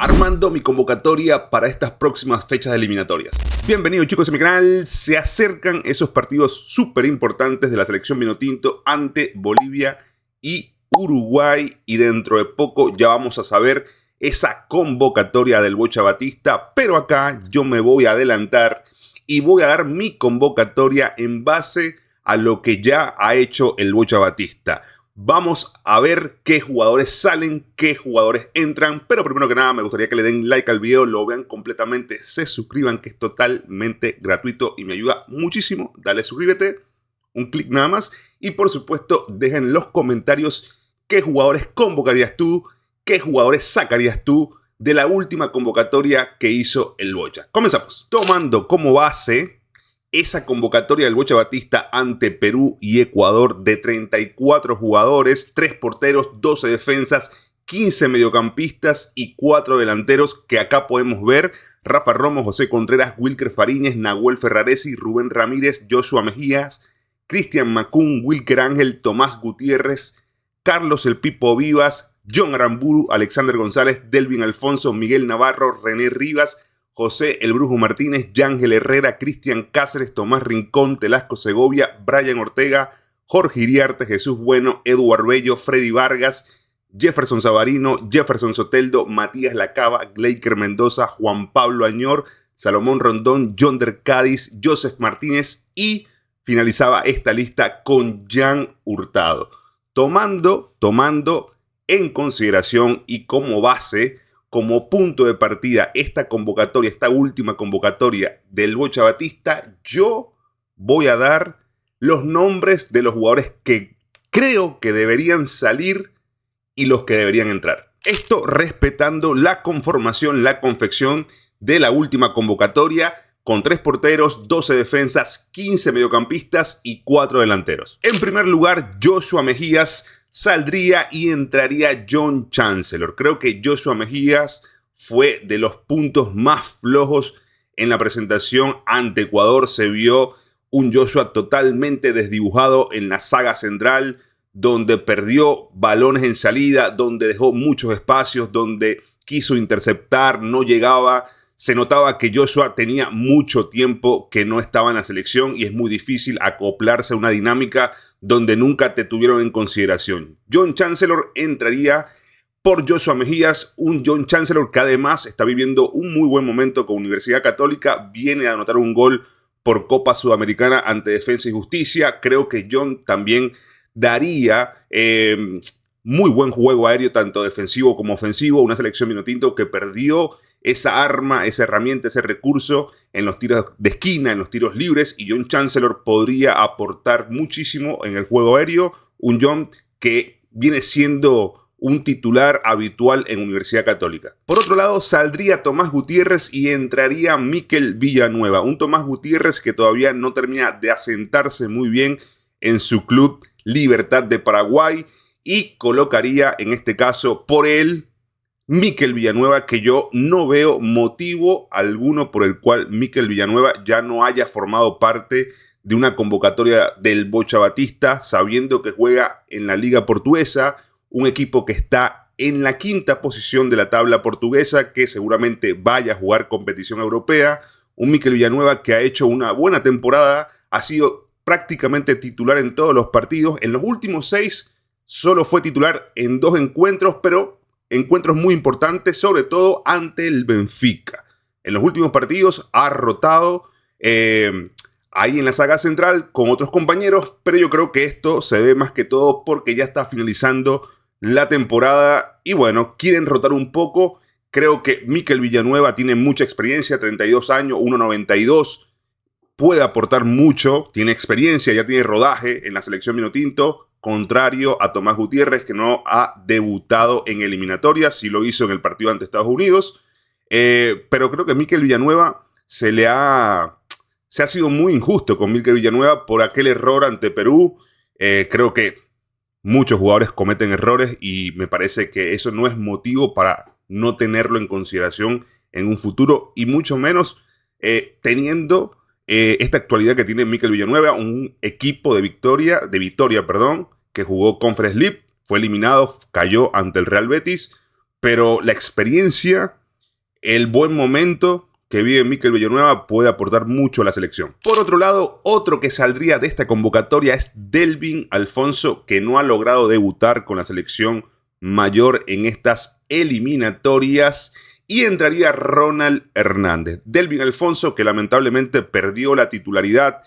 armando mi convocatoria para estas próximas fechas de eliminatorias. Bienvenidos chicos a mi canal. Se acercan esos partidos súper importantes de la selección vinotinto ante Bolivia y Uruguay, y dentro de poco ya vamos a saber esa convocatoria del Bocha Batista, pero acá yo me voy a adelantar y voy a dar mi convocatoria en base a lo que ya ha hecho el Bocha Batista. Vamos a ver qué jugadores salen, qué jugadores entran, pero primero que nada me gustaría que le den like al video, lo vean completamente, se suscriban, que es totalmente gratuito y me ayuda muchísimo. Dale suscríbete, un clic nada más, y por supuesto dejen en los comentarios qué jugadores convocarías tú, qué jugadores sacarías tú de la última convocatoria que hizo el Bocha. Comenzamos. Tomando como base esa convocatoria del Bocha Batista ante Perú y Ecuador de 34 jugadores, 3 porteros, 12 defensas, 15 mediocampistas y 4 delanteros, que acá podemos ver: Rafa Romo, José Contreras, Wilker Fariñez, Nahuel Ferraresi, Rubén Ramírez, Joshua Mejías, Cristian Macún, Wilker Ángel, Tomás Gutiérrez, Carlos El Pipo Vivas, John Aramburu, Alexander González, Delvin Alfonso, Miguel Navarro, René Rivas, José El Brujo Martínez, Yángel Herrera, Cristian Cáceres, Tomás Rincón, Telasco Segovia, Brian Ortega, Jorge Iriarte, Jesús Bueno, Eduardo Bello, Freddy Vargas, Jefferson Sabarino, Jefferson Soteldo, Matías Lacaba, Gleiker Mendoza, Juan Pablo Añor, Salomón Rondón, Yonder Cádiz, Joseph Martínez, y finalizaba esta lista con Jan Hurtado. Tomando en consideración y como base, como punto de partida, esta convocatoria, esta última convocatoria del Bocha Batista, yo voy a dar los nombres de los jugadores que creo que deberían salir y los que deberían entrar. Esto respetando la conformación, la confección de la última convocatoria, con 3 porteros, 12 defensas, 15 mediocampistas y 4 delanteros. En primer lugar, Joshua Mejías saldría y entraría John Chancellor. Creo que Joshua Mejías fue de los puntos más flojos en la presentación ante Ecuador. Se vio un Joshua totalmente desdibujado en la saga central, donde perdió balones en salida, donde dejó muchos espacios, donde quiso interceptar, no llegaba. Se notaba que Joshua tenía mucho tiempo que no estaba en la selección y es muy difícil acoplarse a una dinámica donde nunca te tuvieron en consideración. John Chancellor entraría por Joshua Mejías, un John Chancellor que además está viviendo un muy buen momento con Universidad Católica, viene a anotar un gol por Copa Sudamericana ante Defensa y Justicia. Creo que John también daría muy buen juego aéreo, tanto defensivo como ofensivo, una selección vinotinto que perdió esa arma, esa herramienta, ese recurso en los tiros de esquina, en los tiros libres, y John Chancellor podría aportar muchísimo en el juego aéreo. Un John que viene siendo un titular habitual en Universidad Católica. Por otro lado, saldría Tomás Gutiérrez y entraría Mikel Villanueva. Un Tomás Gutiérrez que todavía no termina de asentarse muy bien en su club Libertad de Paraguay, y colocaría en este caso por él Mikel Villanueva, que yo no veo motivo alguno por el cual Mikel Villanueva ya no haya formado parte de una convocatoria del Bocha Batista, sabiendo que juega en la Liga Portuguesa, un equipo que está en la 5ª posición de la tabla portuguesa, que seguramente vaya a jugar competición europea. Un Mikel Villanueva que ha hecho una buena temporada, ha sido prácticamente titular en todos los partidos. En los últimos 6 solo fue titular en 2 encuentros, pero encuentros muy importantes, sobre todo ante el Benfica. En los últimos partidos ha rotado ahí en la saga central con otros compañeros, pero yo creo que esto se ve más que todo porque ya está finalizando la temporada y bueno, quieren rotar un poco. Creo que Mikel Villanueva tiene mucha experiencia, 32 años, 1.92, puede aportar mucho, tiene experiencia, ya tiene rodaje en la selección vinotinto, contrario a Tomás Gutiérrez, que no ha debutado en eliminatorias, sí lo hizo en el partido ante Estados Unidos, pero creo que Mikel Villanueva se ha sido muy injusto con Mikel Villanueva por aquel error ante Perú. Creo que muchos jugadores cometen errores y me parece que eso no es motivo para no tenerlo en consideración en un futuro, y mucho menos teniendo esta actualidad que tiene Mikel Villanueva, un equipo de Vitoria, que jugó Conference League, fue eliminado, cayó ante el Real Betis, pero la experiencia el buen momento que vive Mikel Villanueva puede aportar mucho a la selección. Por otro lado, otro que saldría de esta convocatoria es Delvin Alfonso, que no ha logrado debutar con la selección mayor en estas eliminatorias, y entraría Ronald Hernández. Delvin Alfonso, que lamentablemente perdió la titularidad,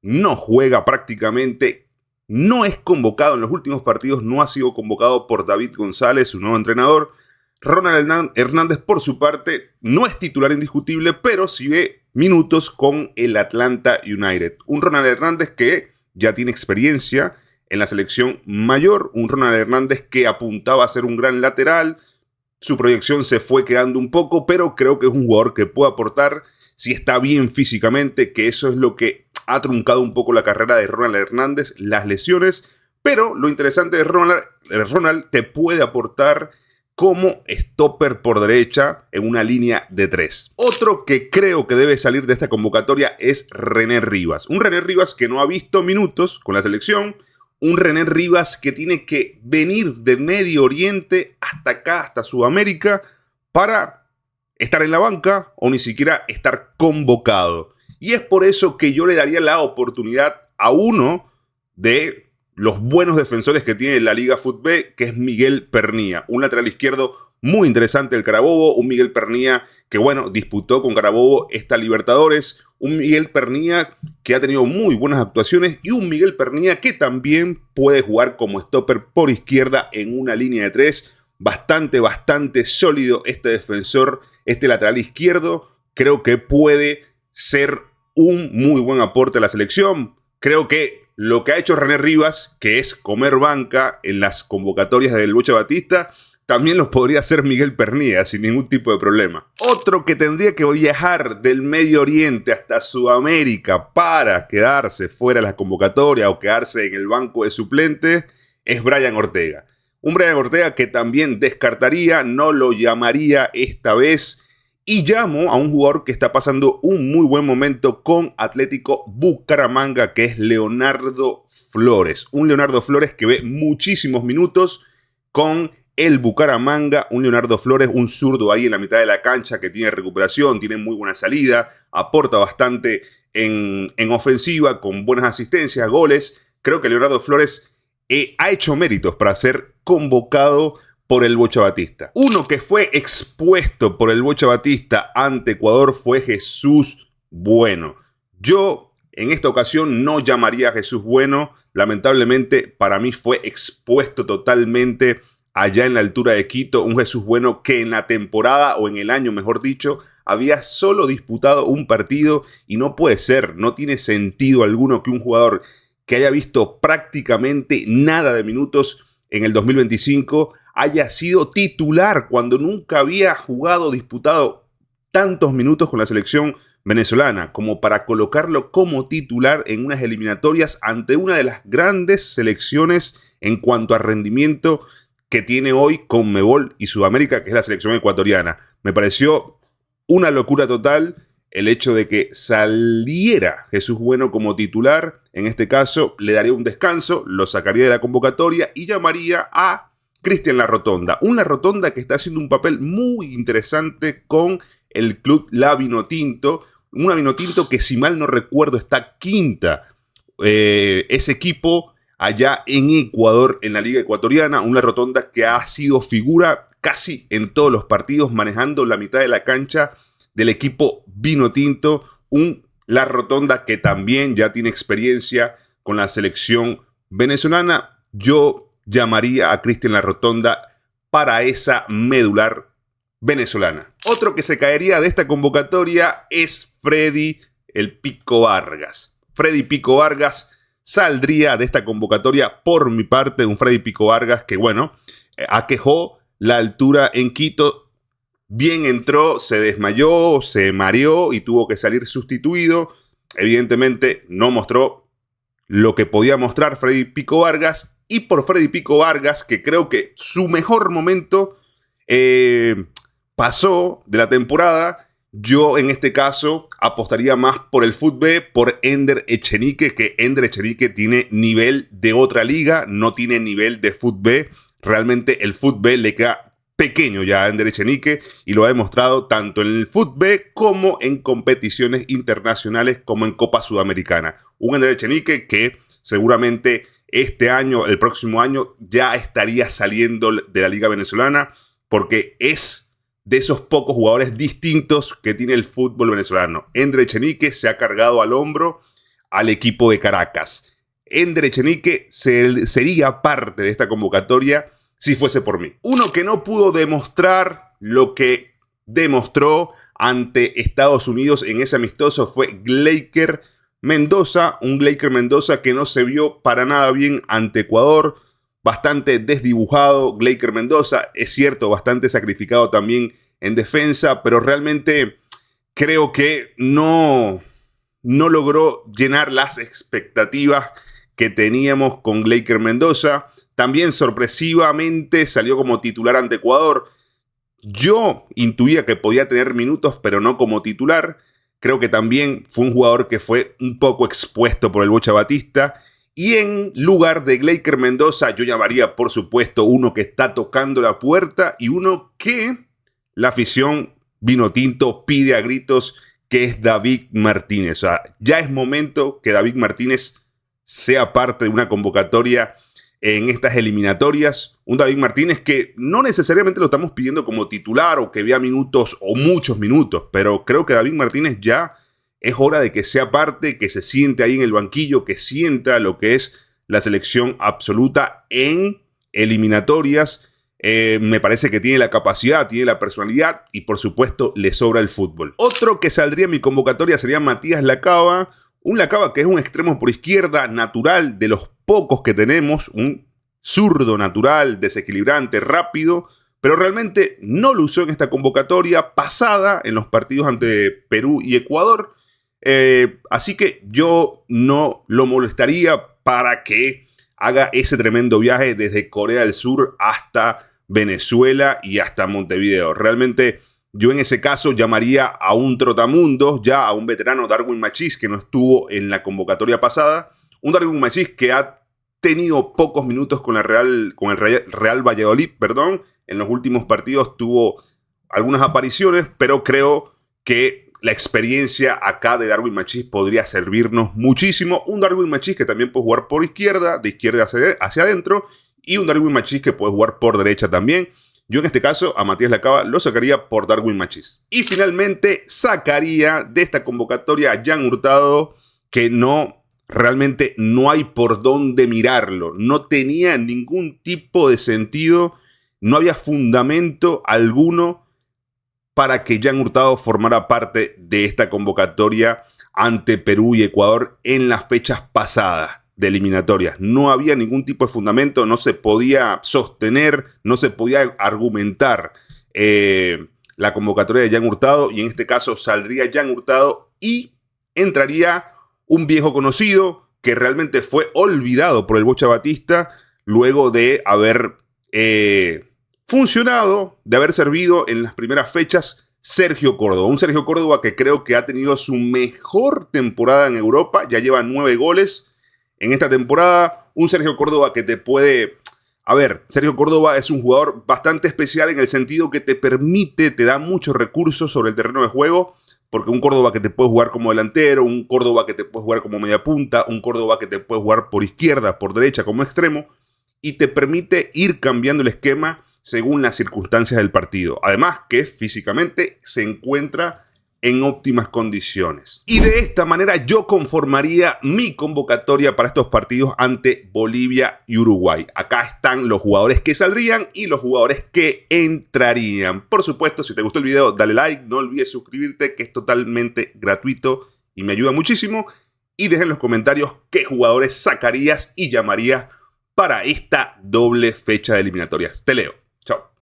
no juega prácticamente, no es convocado en los últimos partidos, no ha sido convocado por David González, su nuevo entrenador. Ronald Hernández, por su parte, no es titular indiscutible, pero sí ve minutos con el Atlanta United. Un Ronald Hernández que ya tiene experiencia en la selección mayor, un Ronald Hernández que apuntaba a ser un gran lateral. Su proyección se fue quedando un poco, pero creo que es un jugador que puede aportar si está bien físicamente, que eso es lo que ha truncado un poco la carrera de Ronald Hernández, las lesiones. Pero lo interesante de Ronald te puede aportar como stopper por derecha en una línea de 3. Otro que creo que debe salir de esta convocatoria es René Rivas. Un René Rivas que no ha visto minutos con la selección. Un René Rivas que tiene que venir de Medio Oriente hasta acá, hasta Sudamérica, para estar en la banca o ni siquiera estar convocado. Y es por eso que yo le daría la oportunidad a uno de los buenos defensores que tiene la Liga Fútbol, que es Miguel Pernía, un lateral izquierdo muy interesante del Carabobo, un Miguel Pernía que, bueno, disputó con Carabobo esta Libertadores, un Miguel Pernía que ha tenido muy buenas actuaciones y un Miguel Pernía que también puede jugar como stopper por izquierda en una línea de 3, bastante sólido este defensor, este lateral izquierdo, creo que puede ser un muy buen aporte a la selección. Creo que lo que ha hecho René Rivas, que es comer banca en las convocatorias del Bocha Batista, también los podría hacer Miguel Pernía sin ningún tipo de problema. Otro que tendría que viajar del Medio Oriente hasta Sudamérica para quedarse fuera de la convocatoria o quedarse en el banco de suplentes es Brian Ortega. Un Brian Ortega que también descartaría, no lo llamaría esta vez. Y llamo a un jugador que está pasando un muy buen momento con Atlético Bucaramanga, que es Leonardo Flores. Un Leonardo Flores que ve muchísimos minutos con el Bucaramanga. Un Leonardo Flores, un zurdo ahí en la mitad de la cancha que tiene recuperación, tiene muy buena salida, aporta bastante en ofensiva, con buenas asistencias, goles. Creo que Leonardo Flores ha hecho méritos para ser convocado por el Bocha Batista. Uno que fue expuesto por el Bocha Batista ante Ecuador fue Jesús Bueno. Yo en esta ocasión no llamaría a Jesús Bueno. Lamentablemente para mí fue expuesto totalmente allá en la altura de Quito. Un Jesús Bueno que en la temporada, o en el año mejor dicho, había solo disputado un partido y no puede ser, no tiene sentido alguno que un jugador que haya visto prácticamente nada de minutos en el 2025 haya sido titular cuando nunca había jugado, disputado tantos minutos con la selección venezolana, como para colocarlo como titular en unas eliminatorias ante una de las grandes selecciones en cuanto a rendimiento que tiene hoy Conmebol y Sudamérica, que es la selección ecuatoriana. Me pareció una locura total el hecho de que saliera Jesús Bueno como titular. En este caso le daría un descanso, lo sacaría de la convocatoria y llamaría a Cristian La Rotonda. Un La Rotonda que está haciendo un papel muy interesante con el club La Vinotinto. Una Vinotinto que, si mal no recuerdo, está quinta. Ese equipo allá en Ecuador, en la Liga Ecuatoriana. Un La Rotonda que ha sido figura casi en todos los partidos, manejando la mitad de la cancha del equipo Vinotinto. Un La Rotonda que también ya tiene experiencia con la selección venezolana. Yo llamaría a Cristian La Rotonda para esa medular venezolana. Otro que se caería de esta convocatoria es Freddy el Pico Vargas. Freddy Pico Vargas saldría de esta convocatoria por mi parte. Un Freddy Pico Vargas que, bueno, aquejó la altura en Quito. Bien entró, se desmayó, se mareó y tuvo que salir sustituido. Evidentemente no mostró lo que podía mostrar Freddy Pico Vargas. Y por Freddy Pico Vargas, que creo que su mejor momento pasó de la temporada, yo en este caso apostaría más por el fútbol, por Ender Echenique, que Ender Echenique tiene nivel de otra liga, no tiene nivel de fútbol. Realmente el fútbol le queda pequeño ya Ender Echenique y lo ha demostrado tanto en el fútbol como en competiciones internacionales como en Copa Sudamericana. Un Ender Echenique que seguramente este año, el próximo año, ya estaría saliendo de la Liga Venezolana porque es de esos pocos jugadores distintos que tiene el fútbol venezolano. Ender Echenique se ha cargado al hombro al equipo de Caracas. Ender Echenique sería parte de esta convocatoria si fuese por mí. Uno que no pudo demostrar lo que demostró ante Estados Unidos en ese amistoso fue Gleyker Mendoza, un Gleyker Mendoza que no se vio para nada bien ante Ecuador, bastante desdibujado Gleyker Mendoza, es cierto, bastante sacrificado también en defensa, pero realmente creo que no logró llenar las expectativas que teníamos con Gleyker Mendoza. También sorpresivamente salió como titular ante Ecuador. Yo intuía que podía tener minutos, pero no como titular. Creo que también fue un jugador que fue un poco expuesto por el Bocha Batista. Y en lugar de Gleyker Mendoza, yo llamaría, por supuesto, uno que está tocando la puerta y uno que la afición vinotinto pide a gritos, que es David Martínez. O sea, ya es momento que David Martínez sea parte de una convocatoria en estas eliminatorias. Un David Martínez que no necesariamente lo estamos pidiendo como titular o que vea minutos o muchos minutos, pero creo que David Martínez ya es hora de que sea parte, que se siente ahí en el banquillo, que sienta lo que es la selección absoluta en eliminatorias. Me parece que tiene la capacidad, tiene la personalidad y por supuesto le sobra el fútbol. Otro que saldría en mi convocatoria sería Matías Lacaba. Un Lacaba que es un extremo por izquierda natural, de los pocos que tenemos, un zurdo natural, desequilibrante, rápido, pero realmente no lo usó en esta convocatoria pasada en los partidos ante Perú y Ecuador. Así que yo no lo molestaría para que haga ese tremendo viaje desde Corea del Sur hasta Venezuela y hasta Montevideo. Realmente yo en ese caso llamaría a un trotamundos, ya a un veterano, Darwin Machís, que no estuvo en la convocatoria pasada. Un Darwin Machís que ha tenido pocos minutos con el Real Valladolid, perdón. En los últimos partidos tuvo algunas apariciones, pero creo que la experiencia acá de Darwin Machís podría servirnos muchísimo. Un Darwin Machís que también puede jugar por izquierda, de izquierda hacia adentro, y un Darwin Machís que puede jugar por derecha también. Yo en este caso a Matías Lacaba lo sacaría por Darwin Machís. Y finalmente sacaría de esta convocatoria a Jan Hurtado, que realmente no hay por dónde mirarlo. No tenía ningún tipo de sentido, no había fundamento alguno para que Jan Hurtado formara parte de esta convocatoria ante Perú y Ecuador en las fechas pasadas de eliminatorias. No había ningún tipo de fundamento, no se podía sostener, no se podía argumentar la convocatoria de Jan Hurtado, y en este caso saldría Jan Hurtado y entraría un viejo conocido que realmente fue olvidado por el Bocha Batista luego de haber funcionado, de haber servido en las primeras fechas, Sergio Córdoba. Un Sergio Córdoba que creo que ha tenido su mejor temporada en Europa, ya lleva 9 goles en esta temporada. Un Sergio Córdoba que te puede... Sergio Córdoba es un jugador bastante especial en el sentido que te da muchos recursos sobre el terreno de juego, porque un Córdoba que te puede jugar como delantero, un Córdoba que te puede jugar como media punta, un Córdoba que te puede jugar por izquierda, por derecha, como extremo, y te permite ir cambiando el esquema según las circunstancias del partido. Además que físicamente se encuentra en óptimas condiciones. Y de esta manera yo conformaría mi convocatoria para estos partidos ante Bolivia y Uruguay. Acá están los jugadores que saldrían y los jugadores que entrarían. Por supuesto, si te gustó el video, dale like, no olvides suscribirte, que es totalmente gratuito y me ayuda muchísimo. Y deja en los comentarios qué jugadores sacarías y llamarías para esta doble fecha de eliminatorias. Te leo. Chao.